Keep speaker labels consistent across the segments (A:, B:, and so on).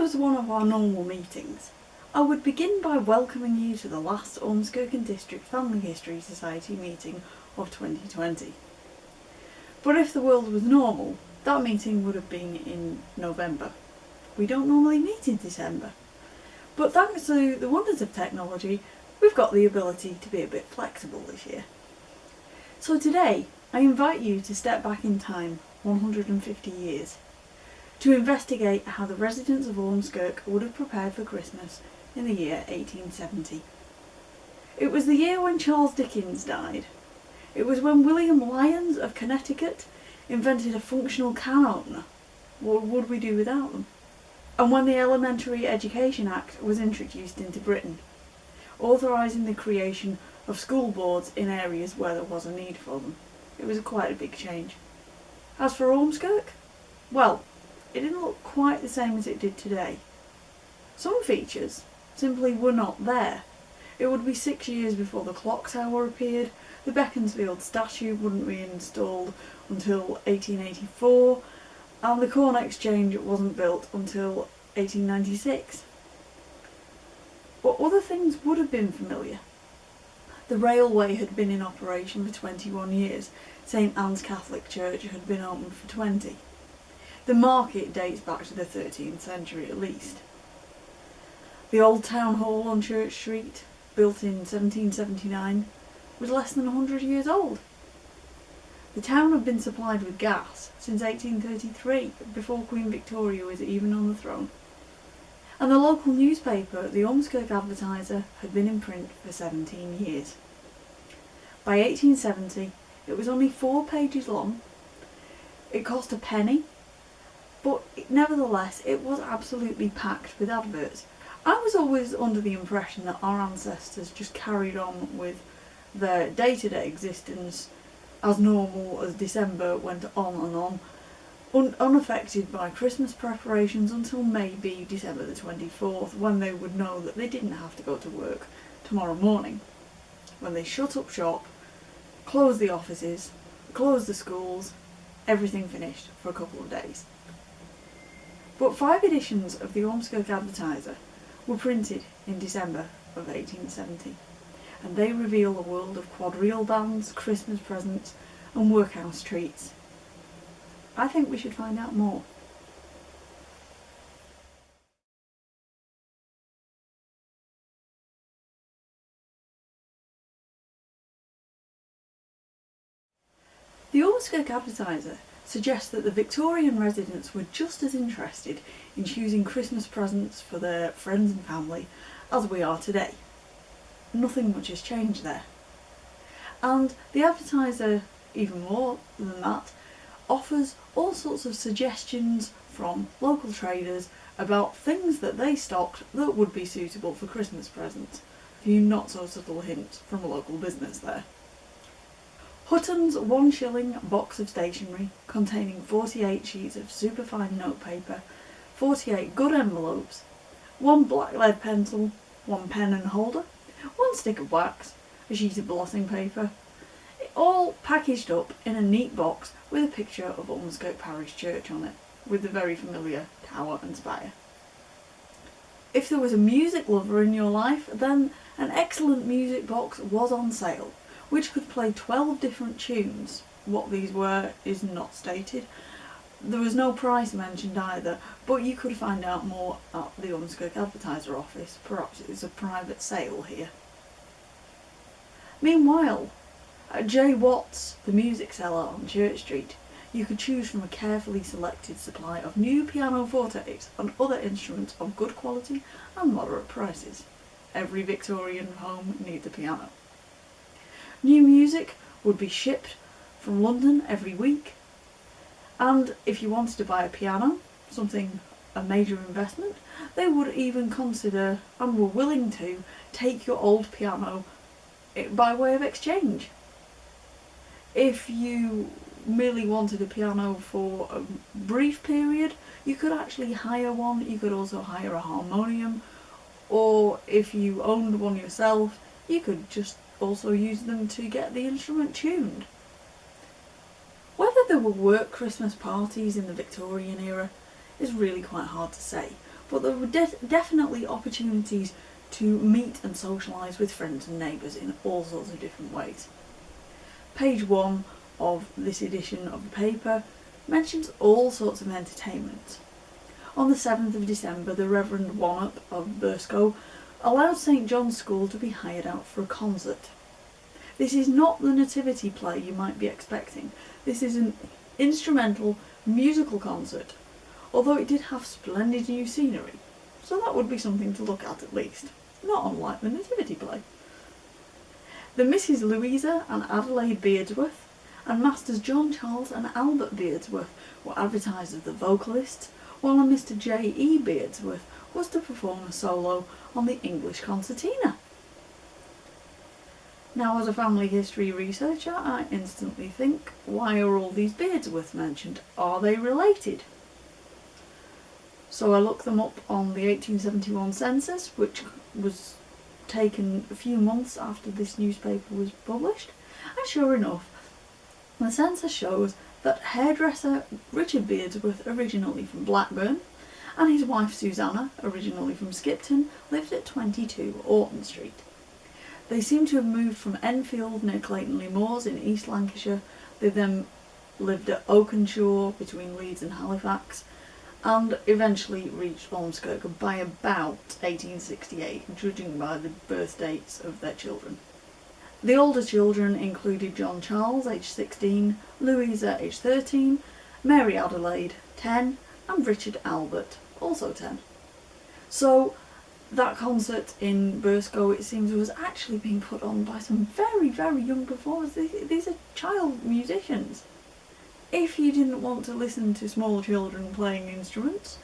A: was one of our normal meetings, I would begin by welcoming you to the last Ormskirk and District Family History Society meeting of 2020. But if the world was normal, that meeting would have been in November. We don't normally meet in December. But thanks to the wonders of technology, we've got the ability to be a bit flexible this year. So today, I invite you to step back in time 150 years to investigate how the residents of Ormskirk would have prepared for Christmas in the year 1870. It was the year when Charles Dickens died. It was when William Lyons of Connecticut invented a functional can opener. What would we do without them? And when the Elementary Education Act was introduced into Britain, authorising the creation of school boards in areas where there was a need for them. It was quite a big change. As for Ormskirk, well, it didn't look quite the same as it did today. Some features simply were not there. It would be 6 years before the clock tower appeared, the Beaconsfield statue wouldn't be installed until 1884, and the Corn Exchange wasn't built until 1896. But other things would have been familiar. The railway had been in operation for 21 years. St Anne's Catholic Church had been open for 20. The market dates back to the 13th century at least. The old town hall on Church Street, built in 1779, was less than 100 years old. The town had been supplied with gas since 1833, before Queen Victoria was even on the throne. And the local newspaper, the Ormskirk Advertiser, had been in print for 17 years. By 1870, it was only 4 pages long. It cost a penny, but nevertheless, it was absolutely packed with adverts. I was always under the impression that our ancestors just carried on with their day-to-day existence as normal as December went on and on, unaffected by Christmas preparations until maybe December the 24th, when they would know that they didn't have to go to work tomorrow morning, when they shut up shop, closed the offices, closed the schools, everything finished for a couple of days. But 5 editions of the Ormskirk Advertiser were printed in December of 1870, and they reveal a world of quadrille bands, Christmas presents and workhouse treats. I think we should find out more. The Ormskirk Advertiser suggests that the Victorian residents were just as interested in choosing Christmas presents for their friends and family as we are today. Nothing much has changed there. And the Advertiser, even more than that, offers all sorts of suggestions from local traders about things that they stocked that would be suitable for Christmas presents. A few not so subtle hints from a local business there. Hutton's 1 shilling box of stationery containing 48 sheets of superfine notepaper, 48 good envelopes, 1 black lead pencil, 1 pen and holder, 1 stick of wax, a sheet of blotting paper, all packaged up in a neat box with a picture of Ormskirk Parish Church on it, with the very familiar tower and spire. If there was a music lover in your life, then an excellent music box was on sale, which could play 12 different tunes. What these were is not stated. There was no price mentioned either, but you could find out more at the Ormskirk Advertiser office. Perhaps it's a private sale here. Meanwhile, at J. Watt's, the music seller on Church Street, you could choose from a carefully selected supply of new pianofortes and other instruments of good quality and moderate prices. Every Victorian home needs a piano. New music would be shipped from London every week, and if you wanted to buy a piano, a major investment, they would even consider and were willing to take your old piano by way of exchange. If you merely wanted a piano for a brief period, you could actually hire one. You could also hire a harmonium, or if you owned one yourself, you could just also use them to get the instrument tuned. Whether there were work Christmas parties in the Victorian era is really quite hard to say, but there were definitely opportunities to meet and socialise with friends and neighbours in all sorts of different ways. Page 1 of this edition of the paper mentions all sorts of entertainment. On the 7th of December, the Reverend Wannop of Burscough allowed St John's School to be hired out for a concert. This is not the nativity play you might be expecting. This is an instrumental musical concert, although it did have splendid new scenery, so that would be something to look at least, not unlike the nativity play. The Mrs Louisa and Adelaide Beardsworth and Masters John Charles and Albert Beardsworth were advertised as the vocalists, while a Mr J.E. Beardsworth was to perform a solo on the English concertina. Now, as a family history researcher, I instantly think, why are all these Beardsworth mentioned? Are they related? So I looked them up on the 1871 census, which was taken a few months after this newspaper was published, and sure enough, the census shows that hairdresser Richard Beardsworth, originally from Blackburn, and his wife Susanna, originally from Skipton, lived at 22 Orton Street. They seem to have moved from Enfield near Clayton-le-Moors in East Lancashire. They then lived at Oakenshaw between Leeds and Halifax, and eventually reached Ormskirk by about 1868, judging by the birth dates of their children. The older children included John Charles, aged 16, Louisa, aged 13, Mary Adelaide, 10, and Richard Albert, also 10. So that concert in Burscough, it seems, was actually being put on by some very, very young performers. These are child musicians. If you didn't want to listen to small children playing instruments,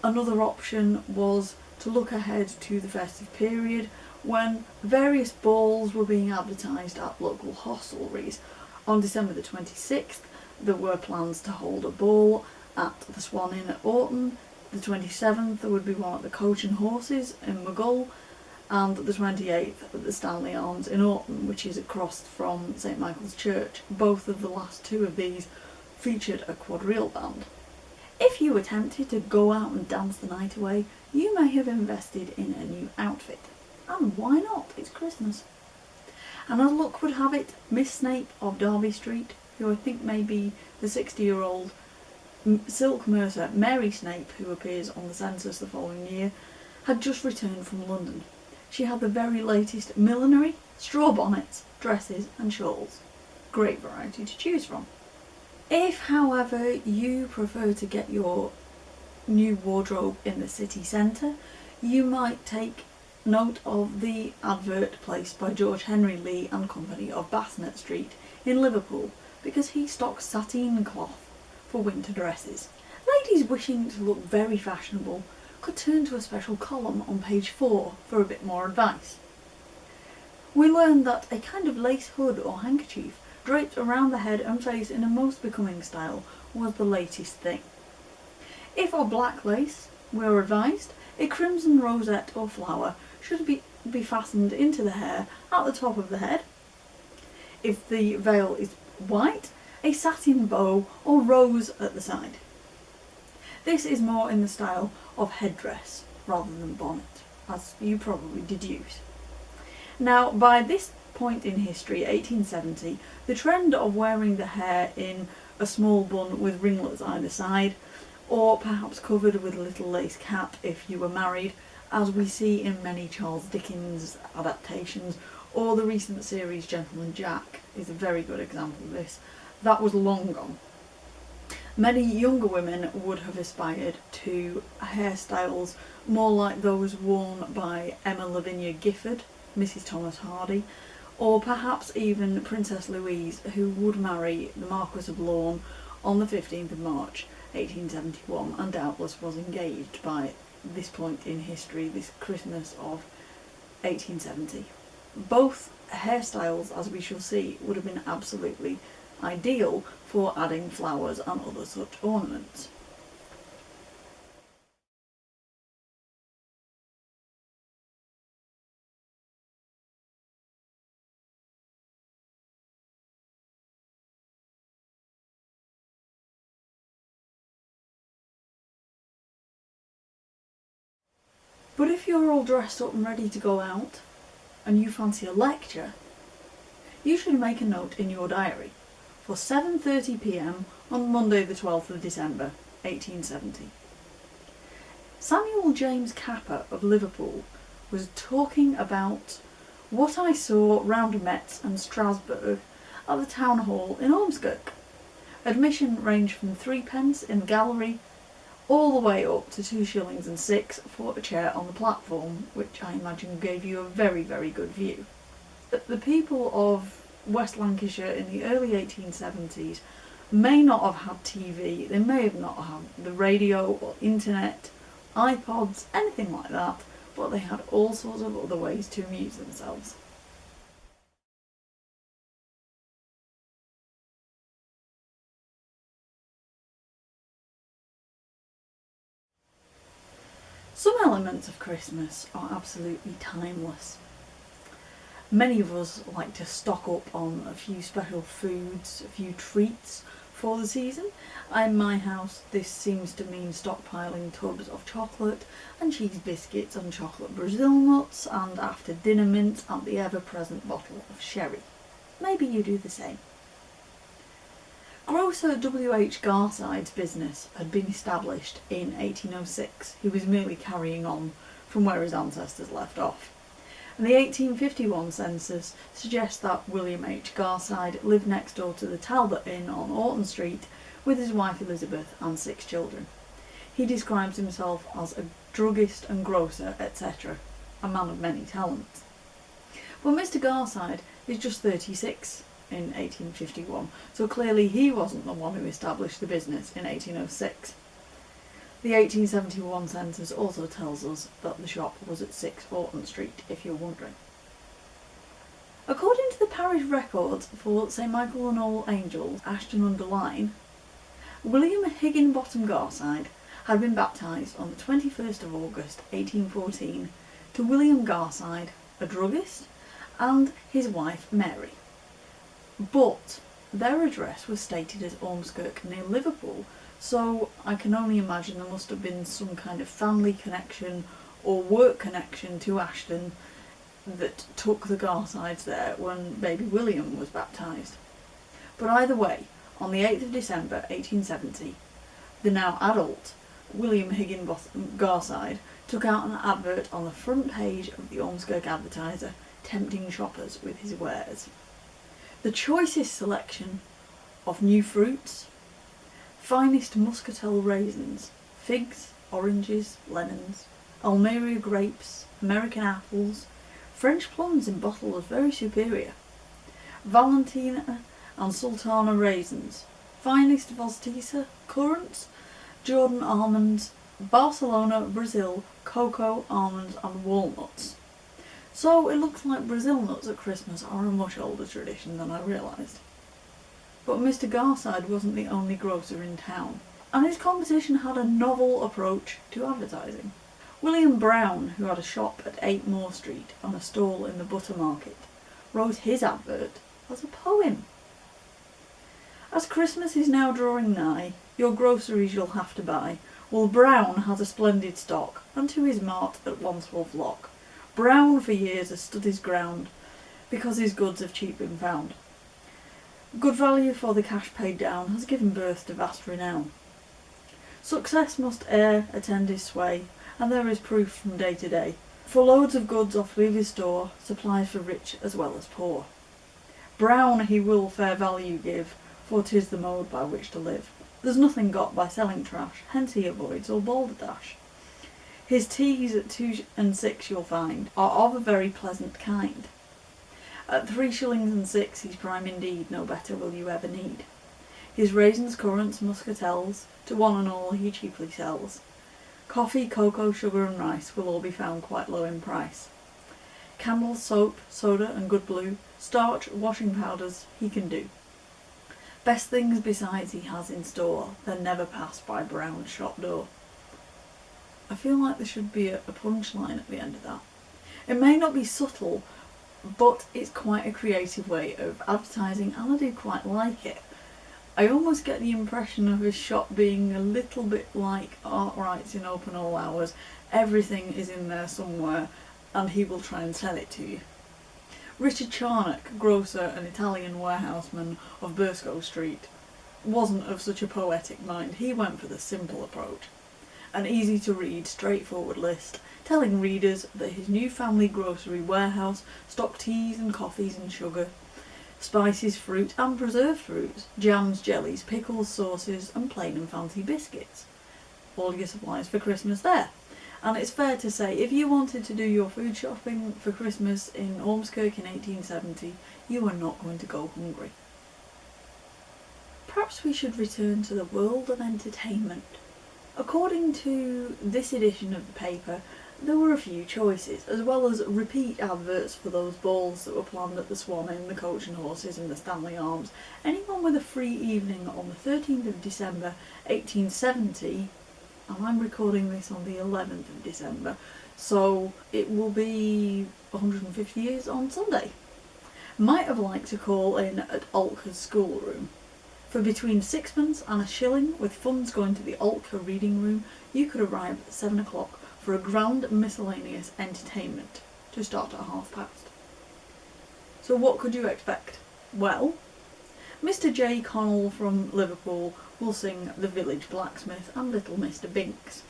A: another option was to look ahead to the festive period when various balls were being advertised at local hostelries. On December the 26th, there were plans to hold a ball at the Swan Inn at Orton. The 27th, there would be one at the Coach and Horses in Maghull, and the 28th at the Stanley Arms in Orton, which is across from St Michael's Church. Both of the last two of these featured a quadrille band. If you were tempted to go out and dance the night away, you may have invested in a new outfit. And why not? It's Christmas. And as luck would have it, Miss Snape of Derby Street, who I think may be the 60-year-old silk mercer Mary Snape, who appears on the census the following year, had just returned from London. She had the very latest millinery, straw bonnets, dresses and shawls. Great variety to choose from. If, however, you prefer to get your new wardrobe in the city centre, you might take note of the advert placed by George Henry Lee and Company of Basnet Street in Liverpool, because he stocks sateen cloth for winter dresses. Ladies wishing to look very fashionable could turn to a special column on page 4 for a bit more advice. We learned that a kind of lace hood or handkerchief draped around the head and face in a most becoming style was the latest thing. If of black lace, we are advised, a crimson rosette or flower should be fastened into the hair at the top of the head. If the veil is white, a satin bow or rose at the side. This is more in the style of headdress rather than bonnet, as you probably deduce. Now, by this point in history, 1870, the trend of wearing the hair in a small bun with ringlets either side, or perhaps covered with a little lace cap if you were married, as we see in many Charles Dickens adaptations, or the recent series Gentleman Jack is a very good example of this. That was long gone. Many younger women would have aspired to hairstyles more like those worn by Emma Lavinia Gifford, Mrs Thomas Hardy, or perhaps even Princess Louise, who would marry the Marquis of Lorne on the 15th of March 1871, and doubtless was engaged by this point in history, this Christmas of 1870. Both hairstyles, as we shall see, would have been absolutely ideal for adding flowers and other such ornaments. But if you're all dressed up and ready to go out, and you fancy a lecture, you should make a note in your diary for 7:30 p.m. on Monday the 12th of December 1870. Samuel James Capper of Liverpool was talking about what I saw round Metz and Strasbourg at the town hall in Ormskirk. Admission ranged from 3p in the gallery all the way up to 2 shillings and 6 for a chair on the platform, which I imagine gave you a very, very good view. The people of West Lancashire in the early 1870s may not have had TV, they may have not had the radio or internet, iPods, anything like that, but they had all sorts of other ways to amuse themselves. Some elements of Christmas are absolutely timeless. Many of us like to stock up on a few special foods, a few treats for the season. In my house, this seems to mean stockpiling tubs of chocolate and cheese biscuits and chocolate Brazil nuts, and after dinner mints and the ever-present bottle of sherry. Maybe you do the same. Grocer W.H. Garside's business had been established in 1806. He was merely carrying on from where his ancestors left off. And the 1851 census suggests that William H. Garside lived next door to the Talbot Inn on Orton Street with his wife Elizabeth and 6 children. He describes himself as a druggist and grocer, etc., a man of many talents. But Mr. Garside is just 36 in 1851, so clearly he wasn't the one who established the business in 1806. The 1871 census also tells us that the shop was at 6 Orton Street, if you're wondering. According to the parish records for St Michael and All Angels, Ashton-under-Lyne, William Higginbotham Garside had been baptised on the 21st of August 1814 to William Garside, a druggist, and his wife Mary. But their address was stated as Ormskirk near Liverpool, so I can only imagine there must have been some kind of family connection or work connection to Ashton that took the Garsides there when baby William was baptised. But either way, on the 8th of December 1870, the now adult William Higginbotham Garside took out an advert on the front page of the Ormskirk Advertiser, tempting shoppers with his wares. The choicest selection of new fruits, finest muscatel raisins, figs, oranges, lemons, Almeria grapes, American apples, French plums in bottle was very superior, Valentina and Sultana raisins, finest Vostisa, currants, Jordan almonds, Barcelona, Brazil, cocoa, almonds and walnuts. So it looks like Brazil nuts at Christmas are a much older tradition than I realised. But Mr. Garside wasn't the only grocer in town, and his competition had a novel approach to advertising. William Brown, who had a shop at 8 Moore Street and a stall in the Butter Market, wrote his advert as a poem. As Christmas is now drawing nigh, your groceries you'll have to buy. Well, Brown has a splendid stock, and to his mart at Wandsworth Lock. Brown for years has stood his ground, because his goods have cheap been found. Good value for the cash paid down has given birth to vast renown. Success must e'er attend his sway, and there is proof from day to day. For loads of goods off leave his store, supplies for rich as well as poor. Brown he will fair value give, for 'tis the mode by which to live. There's nothing got by selling trash, hence he avoids all balderdash. His teas at 2 and 6 you'll find are of a very pleasant kind. At 3 shillings and 6 he's prime indeed, no better will you ever need. His raisins, currants, muscatels, to one and all he cheaply sells. Coffee, cocoa, sugar and rice will all be found quite low in price. Candles, soap, soda and good blue, starch, washing powders he can do. Best things besides he has in store, that never pass by Brown's shop door. I feel like there should be a punchline at the end of that. It may not be subtle, but it's quite a creative way of advertising and I do quite like it. I almost get the impression of his shop being a little bit like Arkwright's in Open All Hours. Everything is in there somewhere and he will try and sell it to you. Richard Charnock, grocer and Italian warehouseman of Burscough Street, wasn't of such a poetic mind. He went for the simple approach. An easy-to-read, straightforward list, telling readers that his new family grocery warehouse stocked teas and coffees and sugar, spices, fruit and preserved fruits, jams, jellies, pickles, sauces and plain and fancy biscuits. All your supplies for Christmas there. And it's fair to say, if you wanted to do your food shopping for Christmas in Ormskirk in 1870, you were not going to go hungry. Perhaps we should return to the world of entertainment. According to this edition of the paper, there were a few choices, as well as repeat adverts for those balls that were planned at the Swan Inn, the Coach and Horses and the Stanley Arms. Anyone with a free evening on the 13th of December 1870, and I'm recording this on the 11th of December, so it will be 150 years on Sunday, might have liked to call in at Altker's schoolroom. For between sixpence and a shilling, with funds going to the Altker reading room, you could arrive at 7 o'clock for a grand miscellaneous entertainment to start at past. So what could you expect? Well, Mr. J. Connell from Liverpool will sing The Village Blacksmith and Little Mr. Binks.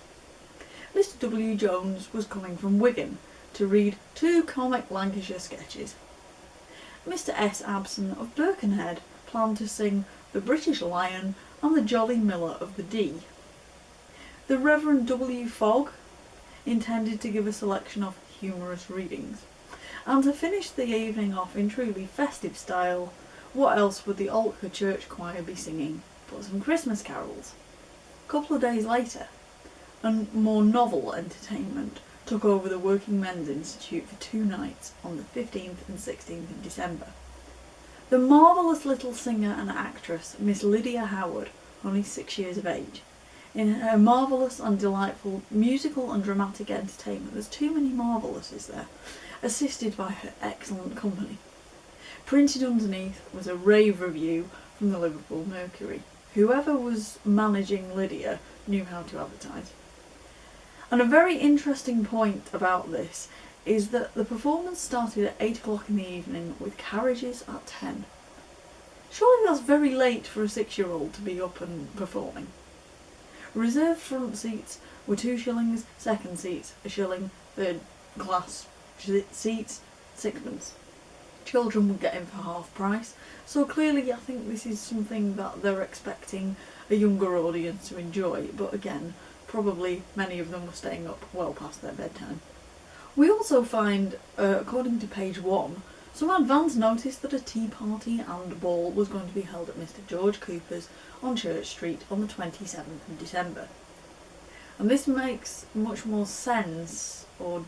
A: Mr. W. Jones was coming from Wigan to read 2 comic Lancashire sketches. Mr. S. Abson of Birkenhead planned to sing The British Lion and The Jolly Miller of the Dee. The Reverend W. Fogg intended to give a selection of humorous readings. And to finish the evening off in truly festive style, what else would the Altker Church Choir be singing but some Christmas carols? A couple of days later, a more novel entertainment took over the Working Men's Institute for 2 nights on the 15th and 16th of December. The marvellous little singer and actress Miss Lydia Howard, only 6 years of age, in her marvellous and delightful musical and dramatic entertainment, there's too many marvellouses there, assisted by her excellent company. Printed underneath was a rave review from the Liverpool Mercury. Whoever was managing Lydia knew how to advertise. And a very interesting point about this is that the performance started at 8 o'clock in the evening with carriages at 10. Surely that's very late for a 6-year-old to be up and performing. Reserved front seats were 2 shillings, second seats a shilling, third class seats 6pence. Children would get in for half price, so clearly I think this is something that they're expecting a younger audience to enjoy, but again, probably many of them were staying up well past their bedtime. We also find, according to page 1, some advance notice that a tea party and ball was going to be held at Mr. George Cooper's on Church Street on the 27th of December. And this makes much more sense, or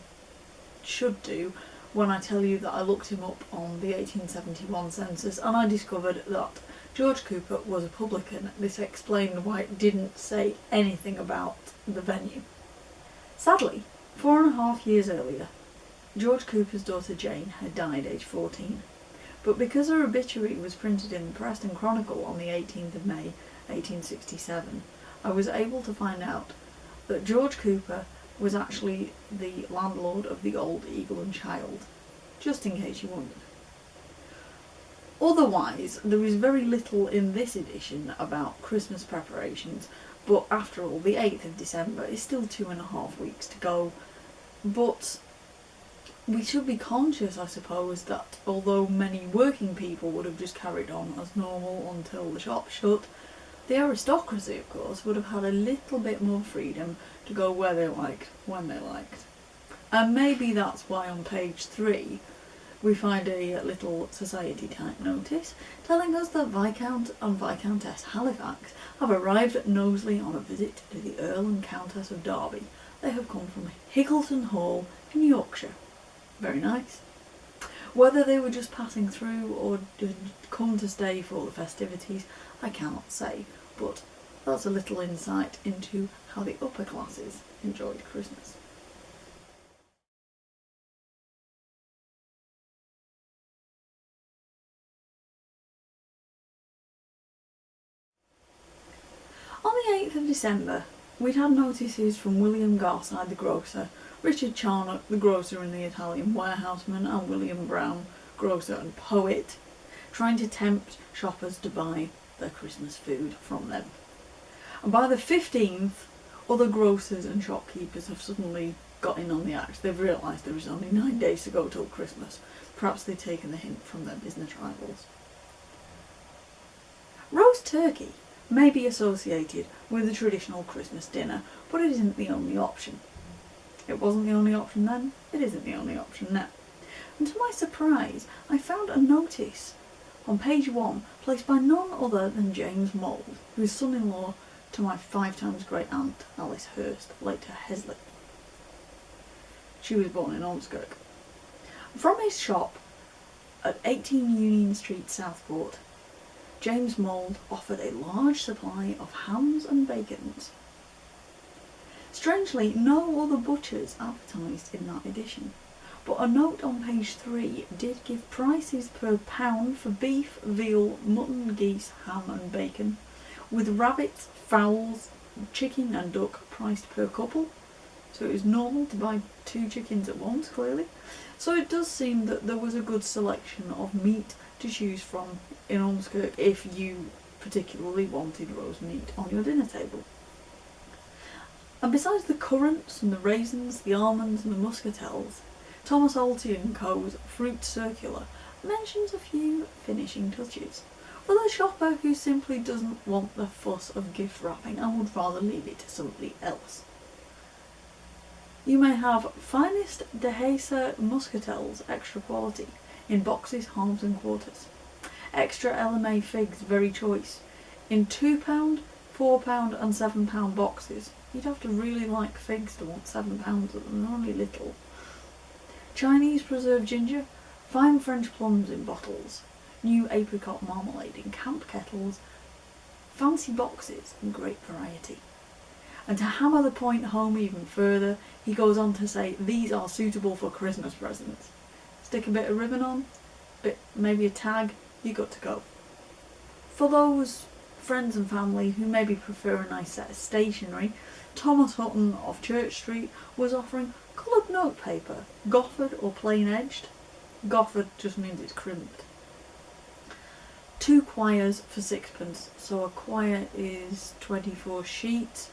A: should do, when I tell you that I looked him up on the 1871 census and I discovered that George Cooper was a publican. This explained why it didn't say anything about the venue. Sadly, 4.5 years earlier, George Cooper's daughter Jane had died aged 14, but because her obituary was printed in the Preston Chronicle on the 18th of May 1867, I was able to find out that George Cooper was actually the landlord of the old Eagle and Child, just in case you wondered. Otherwise, there is very little in this edition about Christmas preparations, but after all, the 8th of December is still 2.5 weeks to go. But we should be conscious, I suppose, that although many working people would have just carried on as normal until the shop shut, the aristocracy, of course, would have had a little bit more freedom to go where they liked, when they liked. And maybe that's why on page 3 we find a little society type notice telling us that Viscount and Viscountess Halifax have arrived at Knowsley on a visit to the Earl and Countess of Derby. They have come from Hickleton Hall in Yorkshire. Very nice. Whether they were just passing through or did come to stay for the festivities, I cannot say, but that's a little insight into how the upper classes enjoyed Christmas. of December, we'd had notices from William Garside the grocer, Richard Charnock the grocer and the Italian warehouseman, and William Brown, grocer and poet, trying to tempt shoppers to buy their Christmas food from them. And by the 15th, other grocers and shopkeepers have suddenly got in on the act. They've realised there is only 9 days to go till Christmas. Perhaps they've taken the hint from their business rivals. Roast turkey may be associated with the traditional Christmas dinner, but it isn't the only option. It wasn't the only option then, it isn't the only option now. And to my surprise, I found a notice on page 1 placed by none other than James Mould, who is son-in-law to my 5 times great aunt Alice Hurst, later Heslip. She was born in Ormskirk. From his shop at 18 Union Street, Southport, James Mould offered a large supply of hams and bacons. Strangely, no other butchers advertised in that edition, but a note on page 3 did give prices per pound for beef, veal, mutton, geese, ham and bacon, with rabbits, fowls, chicken and duck priced per couple. So it was normal to buy 2 chickens at once, clearly. So it does seem that there was a good selection of meat to choose from in Ormskirk if you particularly wanted roast meat on your dinner table. And besides the currants and the raisins, the almonds and the muscatels, Thomas Alty & Co.'s Fruit Circular mentions a few finishing touches for the shopper who simply doesn't want the fuss of gift wrapping and would rather leave it to somebody else. You may have finest Dehesa muscatels, extra quality, in boxes, halves and quarters. Extra LMA figs, very choice, in £2, £4 and £7 boxes. You'd have to really like figs to want £7 of them, they're only little. Chinese preserved ginger, fine French plums in bottles, new apricot marmalade in camp kettles, fancy boxes and great variety. And to hammer the point home even further, he goes on to say these are suitable for Christmas presents. Stick a bit of ribbon on, maybe a tag, you're good to go. For those friends and family who maybe prefer a nice set of stationery, Thomas Hutton of Church Street was offering coloured notepaper, goffered or plain edged. Goffered just means it's crimped. 2 quires for 6pence, so a quire is 24 sheets.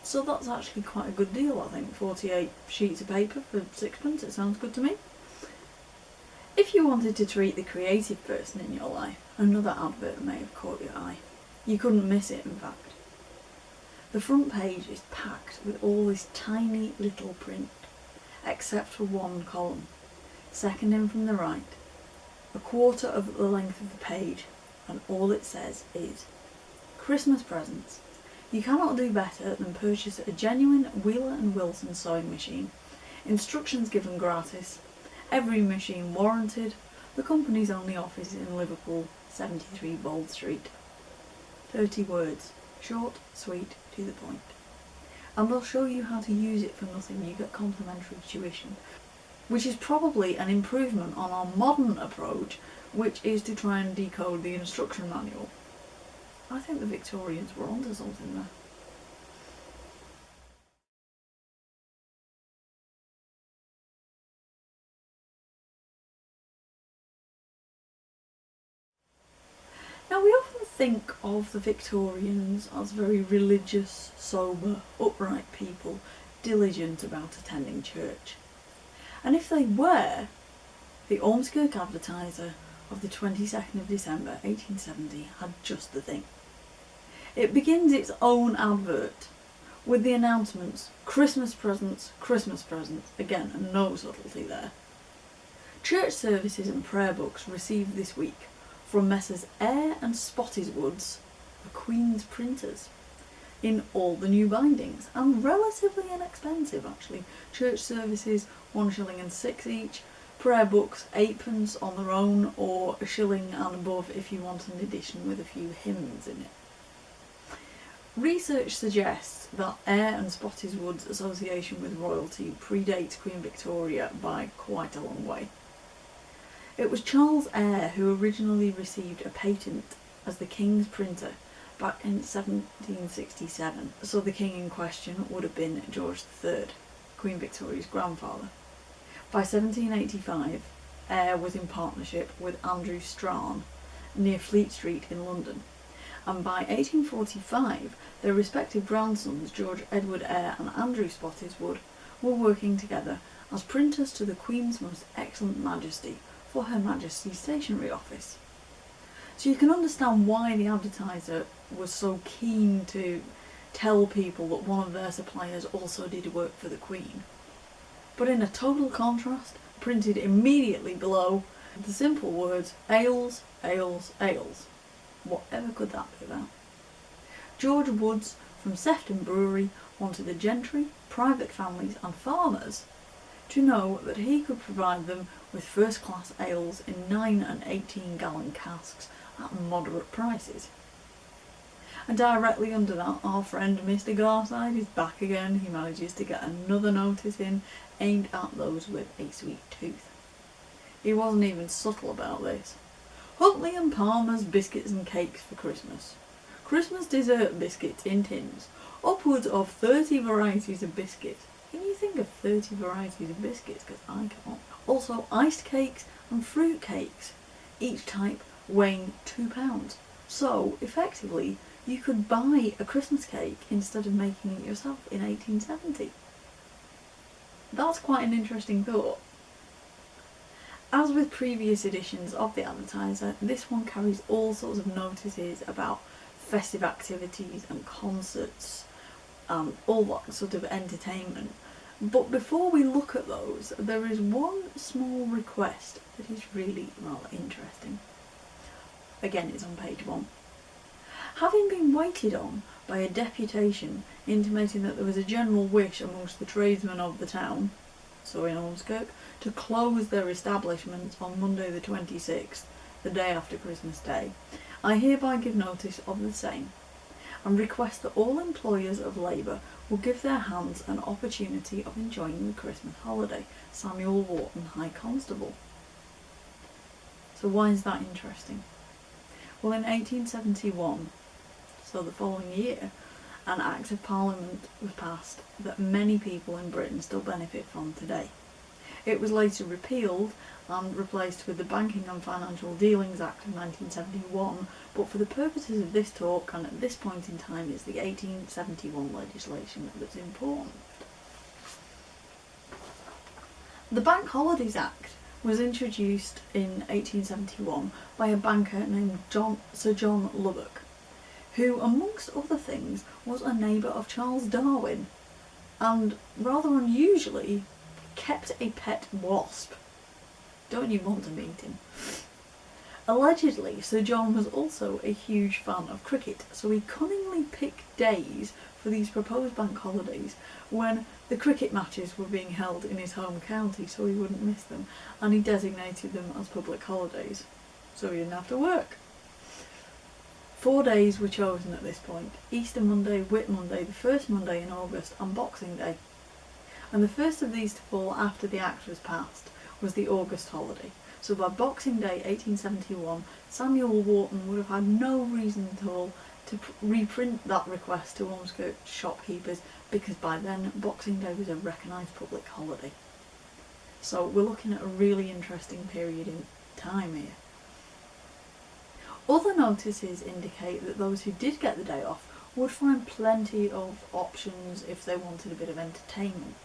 A: So that's actually quite a good deal, I think. 48 sheets of paper for 6pence, it sounds good to me. If you wanted to treat the creative person in your life, another advert may have caught your eye. You couldn't miss it, in fact. The front page is packed with all this tiny little print, except for one column, second in from the right, a quarter of the length of the page, and all it says is, Christmas presents. You cannot do better than purchase a genuine Wheeler & Wilson sewing machine. Instructions given gratis. Every machine warranted. The company's only office in Liverpool, 73 Bold Street. 30 words. Short, sweet, to the point. And they'll show you how to use it for nothing. You get complimentary tuition. Which is probably an improvement on our modern approach, which is to try and decode the instruction manual. I think the Victorians were onto something there. Now we often think of the Victorians as very religious, sober, upright people, diligent about attending church. And if they were, the Ormskirk Advertiser of the 22nd of December 1870 had just the thing. It begins its own advert with the announcements, Christmas presents, again, no subtlety there. Church services and prayer books received this week from Messrs Eyre and Spottiswoods, the Queen's printers, in all the new bindings, and relatively inexpensive actually. Church services 1 shilling and 6 each, prayer books 8pence on their own, or a shilling and above if you want an edition with a few hymns in it. Research suggests that Eyre and Spottiswood's association with royalty predates Queen Victoria by quite a long way. It was Charles Eyre who originally received a patent as the King's printer back in 1767, so the king in question would have been George III, Queen Victoria's grandfather. By 1785, Eyre was in partnership with Andrew Strahan near Fleet Street in London, and by 1845 their respective grandsons George Edward Eyre and Andrew Spottiswoode were working together as printers to the Queen's Most Excellent Majesty for Her Majesty's Stationery Office. So you can understand why the Advertiser was so keen to tell people that one of their suppliers also did work for the Queen. But in a total contrast, printed immediately below, the simple words, ales, ales, ales. Whatever could that be about? George Woods from Sefton Brewery wanted the gentry, private families and farmers to know that he could provide them with first-class ales in 9 and 18-gallon casks at moderate prices. And directly under that, our friend Mr. Garside is back again. He manages to get another notice in aimed at those with a sweet tooth. He wasn't even subtle about this. Huntley and Palmer's biscuits and cakes for Christmas. Christmas dessert biscuits in tins. Upwards of 30 varieties of biscuits. Can you think of 30 varieties of biscuits? Because I can't. Also iced cakes and fruit cakes, each type weighing £2. So, effectively, you could buy a Christmas cake instead of making it yourself in 1870. That's quite an interesting thought. As with previous editions of the Advertiser, this one carries all sorts of notices about festive activities and concerts, all that sort of entertainment. But before we look at those, there is one small request that is really rather interesting. Again, it's on page 1. Having been waited on by a deputation intimating that there was a general wish amongst the tradesmen of the town, so in Ormskirk, to close their establishments on Monday the 26th, the day after Christmas Day, I hereby give notice of the same, and request that all employers of labour will give their hands an opportunity of enjoying the Christmas holiday. Samuel Wharton, High Constable. So why is that interesting? Well, in 1871, so the following year, an Act of Parliament was passed that many people in Britain still benefit from today. It was later repealed and replaced with the Banking and Financial Dealings Act of 1971, but for the purposes of this talk and at this point in time, it's the 1871 legislation that's important. The Bank Holidays Act was introduced in 1871 by a banker named Sir John Lubbock, who, amongst other things, was a neighbour of Charles Darwin, and, rather unusually, kept a pet wasp. Don't you want to meet him? Allegedly, Sir John was also a huge fan of cricket, so he cunningly picked days for these proposed bank holidays when the cricket matches were being held in his home county, so he wouldn't miss them, and he designated them as public holidays, so he didn't have to work. 4 days were chosen at this point: Easter Monday, Whit Monday, the first Monday in August, and Boxing Day. And the first of these to fall after the Act was passed was the August holiday. So by Boxing Day 1871, Samuel Wharton would have had no reason at all to reprint that request to Ormskirk shopkeepers, because by then Boxing Day was a recognised public holiday. So we're looking at a really interesting period in time here. Other notices indicate that those who did get the day off would find plenty of options if they wanted a bit of entertainment.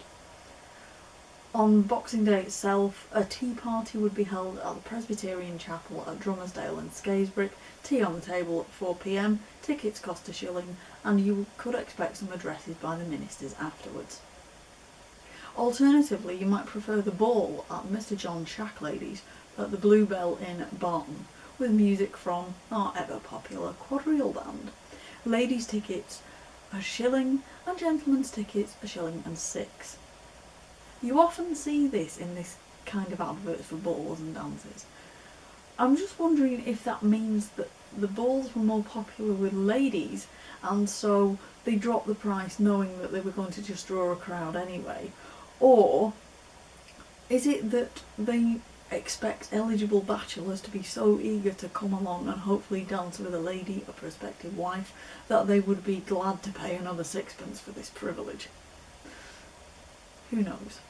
A: On Boxing Day itself, a tea party would be held at the Presbyterian Chapel at Drummersdale in Scarisbrick, tea on the table at 4 p.m, tickets cost £1, and you could expect some addresses by the ministers afterwards. Alternatively, you might prefer the ball at Mr John Shacklady's at the Bluebell in Barton, with music from our ever-popular quadrille band. Ladies' tickets £1 and gentlemen's tickets £1.06. You often see this in this kind of adverts for balls and dances. I'm just wondering if that means that the balls were more popular with ladies and so they dropped the price knowing that they were going to just draw a crowd anyway, or is it that they expect eligible bachelors to be so eager to come along and hopefully dance with a lady, a prospective wife, that they would be glad to pay another sixpence for this privilege. Who knows?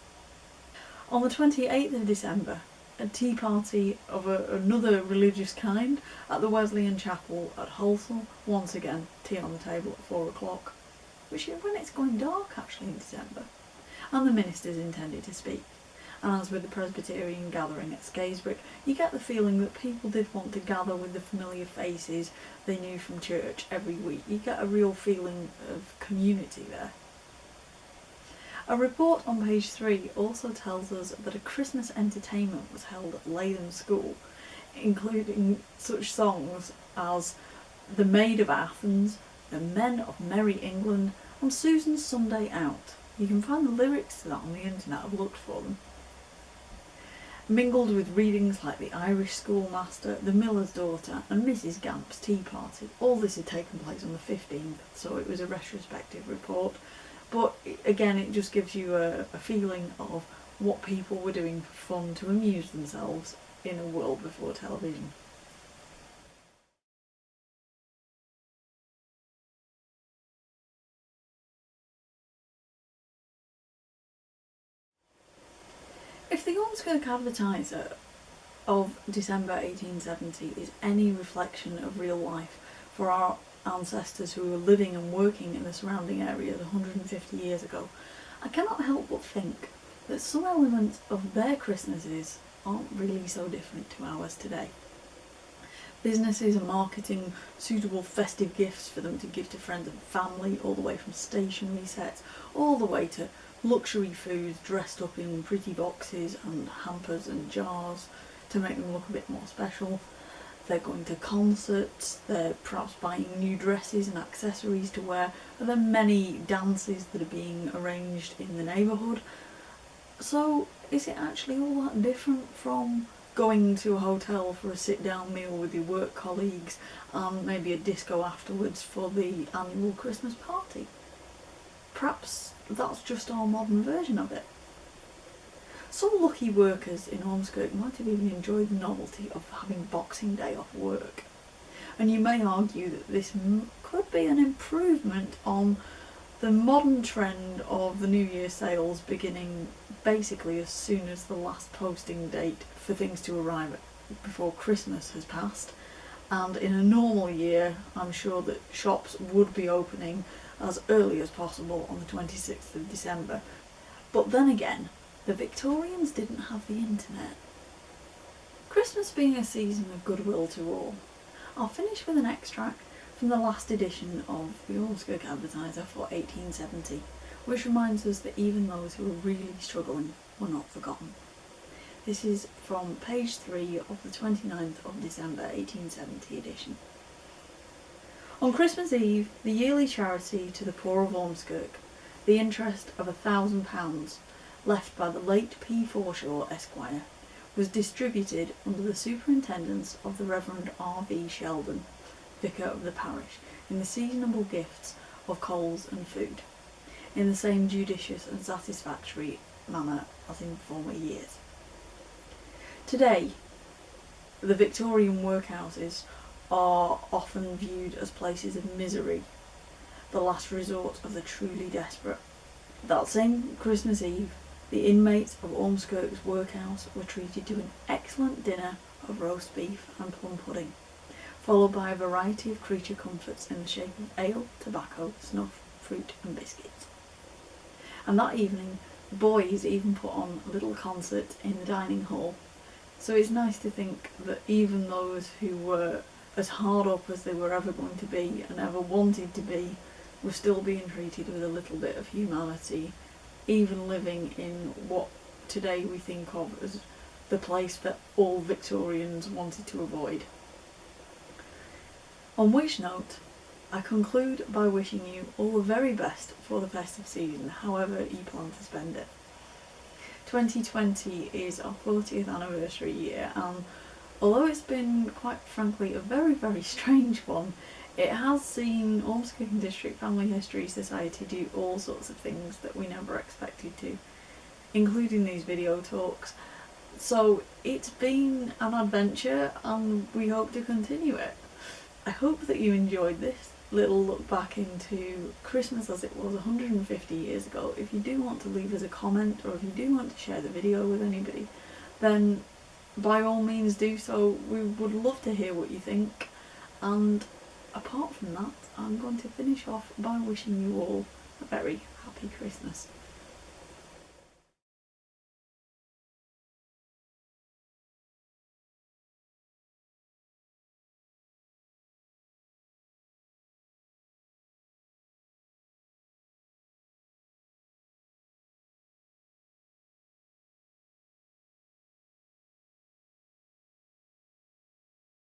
A: On the 28th of December, a tea party of another religious kind at the Wesleyan Chapel at Holsall. Once again, tea on the table at 4 o'clock, which is when it's going dark actually in December, and the ministers intended to speak. And as with the Presbyterian gathering at Scarisbrick, you get the feeling that people did want to gather with the familiar faces they knew from church every week. You get a real feeling of community there. A report on page 3 also tells us that a Christmas entertainment was held at Latham School, including such songs as The Maid of Athens, The Men of Merry England, and Susan's Sunday Out. You can find the lyrics to that on the internet, I've looked for them. Mingled with readings like The Irish Schoolmaster, The Miller's Daughter, and Mrs. Gamp's Tea Party. All this had taken place on the 15th, so it was a retrospective report. But again, it just gives you a feeling of what people were doing for fun to amuse themselves in a world before television. If the Ormskirk Advertiser of December 1870 is any reflection of real life for our ancestors who were living and working in the surrounding areas 150 years ago, I cannot help but think that some elements of their Christmases aren't really so different to ours today. Businesses are marketing suitable festive gifts for them to give to friends and family, all the way from stationery sets, all the way to luxury foods dressed up in pretty boxes and hampers and jars to make them look a bit more special. They're going to concerts, they're perhaps buying new dresses and accessories to wear, and there are many dances that are being arranged in the neighbourhood. So is it actually all that different from going to a hotel for a sit-down meal with your work colleagues and maybe a disco afterwards for the annual Christmas party? Perhaps that's just our modern version of it. Some lucky workers in Ormskirk might have even enjoyed the novelty of having Boxing Day off work. And you may argue that this could be an improvement on the modern trend of the New Year sales beginning basically as soon as the last posting date for things to arrive before Christmas has passed. And in a normal year, I'm sure that shops would be opening as early as possible on the 26th of December. But then again, the Victorians didn't have the internet. Christmas being a season of goodwill to all, I'll finish with an extract from the last edition of the Ormskirk Advertiser for 1870, which reminds us that even those who were really struggling were not forgotten. This is from page 3 of the 29th of December 1870 edition. On Christmas Eve, the yearly charity to the poor of Ormskirk, the interest of £1,000, left by the late P. Forshaw, Esquire, was distributed under the superintendence of the Reverend R. V. Sheldon, vicar of the parish, in the seasonable gifts of coals and food, in the same judicious and satisfactory manner as in former years. Today, the Victorian workhouses are often viewed as places of misery, the last resort of the truly desperate. That same Christmas Eve, the inmates of Ormskirk's workhouse were treated to an excellent dinner of roast beef and plum pudding, followed by a variety of creature comforts in the shape of ale, tobacco, snuff, fruit and biscuits. And that evening, the boys even put on a little concert in the dining hall. So it's nice to think that even those who were as hard up as they were ever going to be and ever wanted to be were still being treated with a little bit of humanity, even living in what today we think of as the place that all Victorians wanted to avoid. On which note, I conclude by wishing you all the very best for the festive season, however you plan to spend it. 2020 is our 40th anniversary year, and although it's been quite frankly a very, very strange one, it has seen Ormskirk District Family History Society do all sorts of things that we never expected to, including these video talks, So it's been an adventure and we hope to continue it. I hope that you enjoyed this little look back into Christmas as it was 150 years ago. If you do want to leave us a comment, or if you do want to share the video with anybody, then by all means do so. We would love to hear what you think. And apart from that, I'm going to finish off by wishing you all a very happy Christmas.